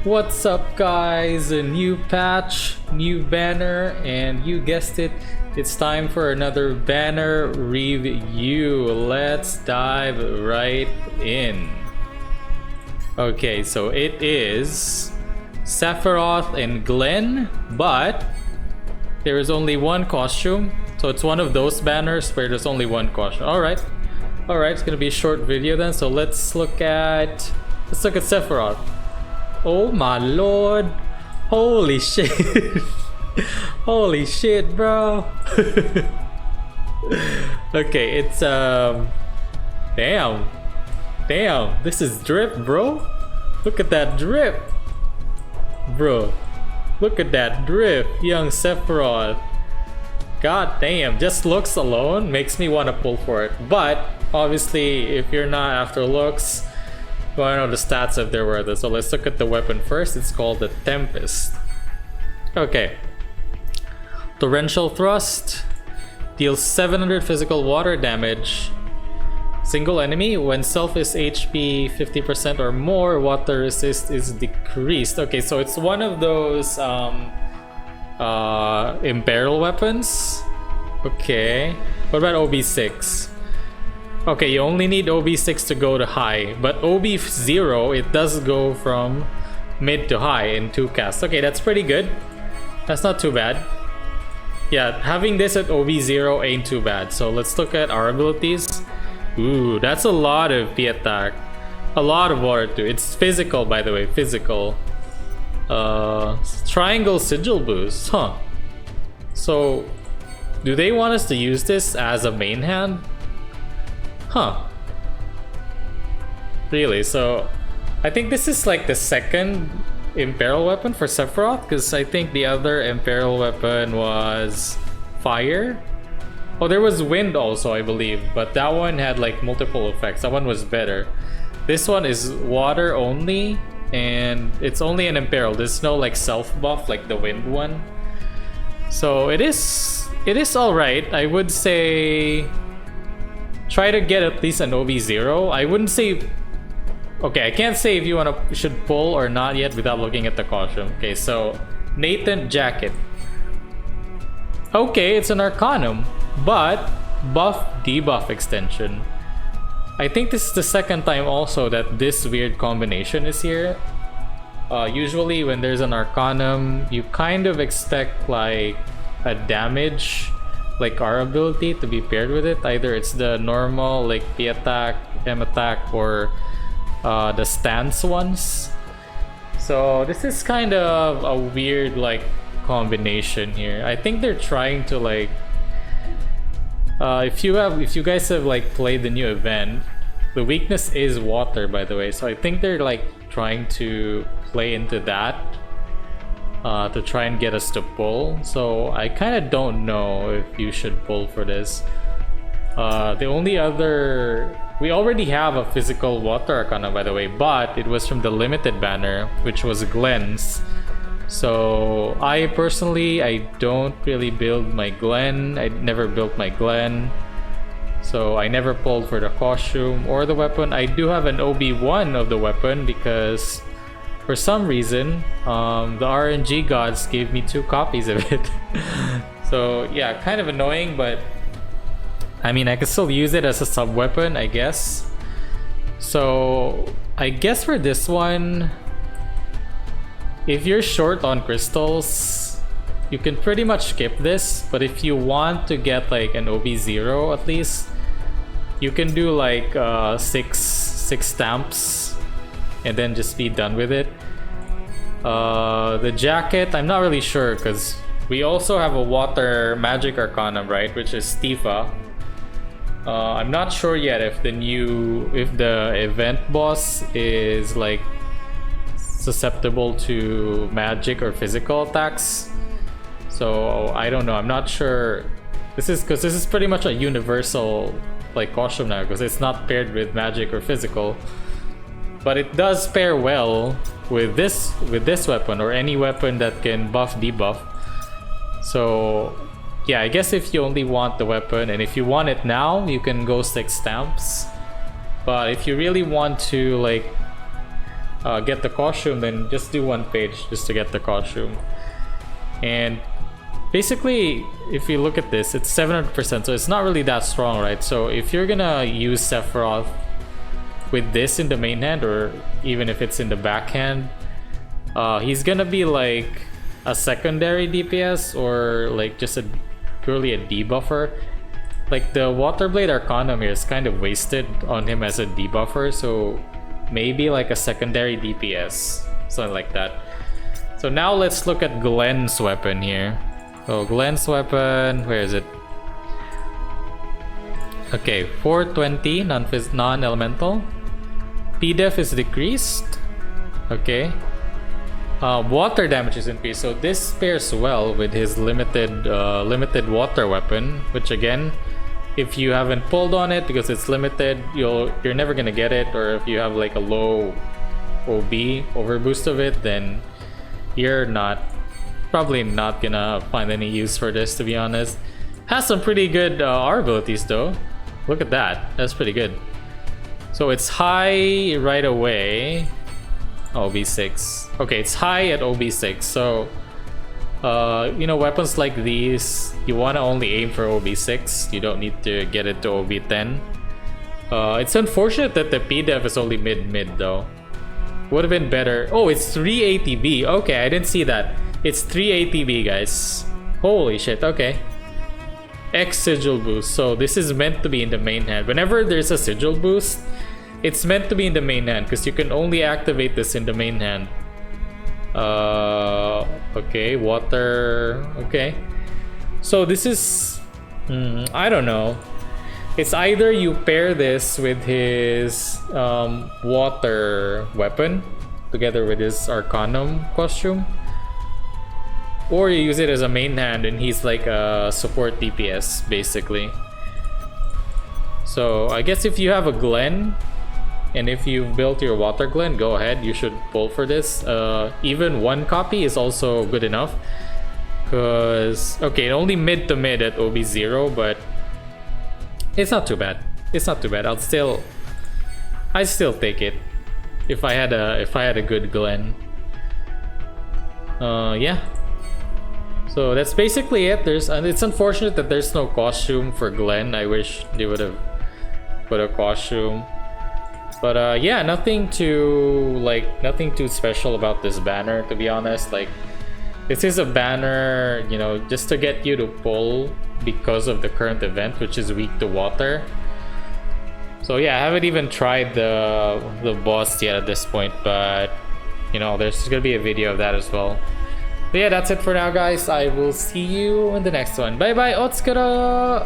What's up guys, a new patch, new banner, and you guessed it, it's time for another banner review. Let's dive right in. Okay, so it is Sephiroth and Glenn, but there is only one costume. So it's one of those banners where there's only one costume. Alright, it's gonna be a short video then, so let's look at Sephiroth. Oh my lord. Holy shit. Holy shit, bro. Okay, it's damn, this is drip, bro. Look at that drip, bro. Look at that drip, young Sephiroth. God damn, just looks alone makes me want to pull for it. But obviously, if you're not after looks, you want to know the stats if they're worth it. So let's look at the weapon first. It's called the Tempest. Okay. Torrential Thrust deals 700 physical water damage. Single enemy. When self is HP 50% or more, water resist is decreased. Okay, so it's one of those Imperial weapons. Okay. What about OB6? Okay, you only need OB6 to go to high, but OB0, it does go from mid to high in 2 casts. Okay, that's pretty good. That's not too bad. Yeah, having this at OB0 ain't too bad. So let's look at our abilities. Ooh, that's a lot of P attack. A lot of water too. It's physical, by the way, physical. Triangle sigil boost, huh? So, do they want us to use this as a main hand? Huh. Really? So, I think this is like the second Imperial weapon for Sephiroth, because I think the other Imperial weapon was fire. Oh, there was wind also, I believe, but that one had like multiple effects. That one was better. This one is water only, and it's only an Imperial. There's no like self buff like the wind one. So it is alright. I would say try to get at least an OB0. I wouldn't say... Okay, I can't say if you should pull or not yet without looking at the costume. Okay, so Nathan Jacket. Okay, it's an Arcanum, but buff debuff extension. I think this is the second time also that this weird combination is here. Usually when there's an Arcanum, you kind of expect like a damage, like our ability, to be paired with it. Either it's the normal like P attack, M attack, or the stance ones. So this is kind of a weird like combination here. I think they're trying to like if you guys have like played the new event, the weakness is water, by the way. So I think they're like trying to play into that to try and get us to pull. So I kind of don't know if you should pull for this. The only other... We already have a physical water Arcana, by the way, but it was from the limited banner, which was Glenn's. So I personally, I don't really build my Glenn. I never built my Glenn. So I never pulled for the costume or the weapon. I do have an OB1 of the weapon because for some reason, the RNG gods gave me 2 copies of it. So yeah, kind of annoying, but I mean, I can still use it as a sub-weapon, I guess. So I guess for this one, if you're short on crystals, you can pretty much skip this. But if you want to get like an OB0 at least, you can do like 6 stamps and then just be done with it. The jacket, I'm not really sure because we also have a water magic arcana, right, which is Tifa. I'm not sure yet if the event boss is like susceptible to magic or physical attacks. So I don't know. I'm not sure. This is pretty much a universal like costume now because it's not paired with magic or physical. But it does pair well with this weapon or any weapon that can buff debuff. So yeah, I guess if you only want the weapon and if you want it now, you can go 6 stamps. But if you really want to like get the costume, then just do one page just to get the costume. And basically, if you look at this, it's 700%, so it's not really that strong, right? So if you're gonna use Sephiroth with this in the main hand, or even if it's in the backhand, he's gonna be like a secondary DPS, or like just purely a debuffer. Like the Water Blade Arcanum here is kind of wasted on him as a debuffer, so maybe like a secondary DPS, something like that. So now let's look at Glenn's weapon here. So Glenn's weapon, where is it? Okay, 420 non-elemental. P-def is decreased. Okay. Water damage is increased, so this pairs well with his limited water weapon, which again, if you haven't pulled on it because it's limited, you're never gonna get it. Or if you have like a low OB overboost of it, then you're probably not gonna find any use for this, to be honest. Has some pretty good R abilities though. Look at that, that's pretty good. So it's high right away. OB6. Okay, it's high at OB6. So you know, weapons like these, you want to only aim for OB6. You don't need to get it to OB10. It's unfortunate that the P-def is only mid though. Would have been better. Oh, it's 3 ATB. Okay, I didn't see that. It's 3 ATB, guys. Holy shit, okay. X sigil boost. So this is meant to be in the main hand. Whenever there's a sigil boost, it's meant to be in the main hand because you can only activate this in the main hand. Okay, water. Okay. So this is... I don't know. It's either you pair this with his water weapon together with his Arcanum costume, or you use it as a main hand and he's like a support DPS basically. So I guess if you have a Glen and if you've built your water Glen, go ahead, you should pull for this. Even one copy is also good enough because, okay, only mid to mid at OB0, but it's not too bad. It's not too bad. I'd still take it if I had a good Glen. Yeah. So that's basically it. It's unfortunate that there's no costume for Glen. I wish they would have put a costume. But yeah, nothing too special about this banner, to be honest. Like, this is a banner, you know, just to get you to pull because of the current event, which is weak to water. So yeah, I haven't even tried the boss yet at this point, but you know, there's gonna be a video of that as well. But yeah, that's it for now, guys. I will see you in the next one. Bye bye, Otskara!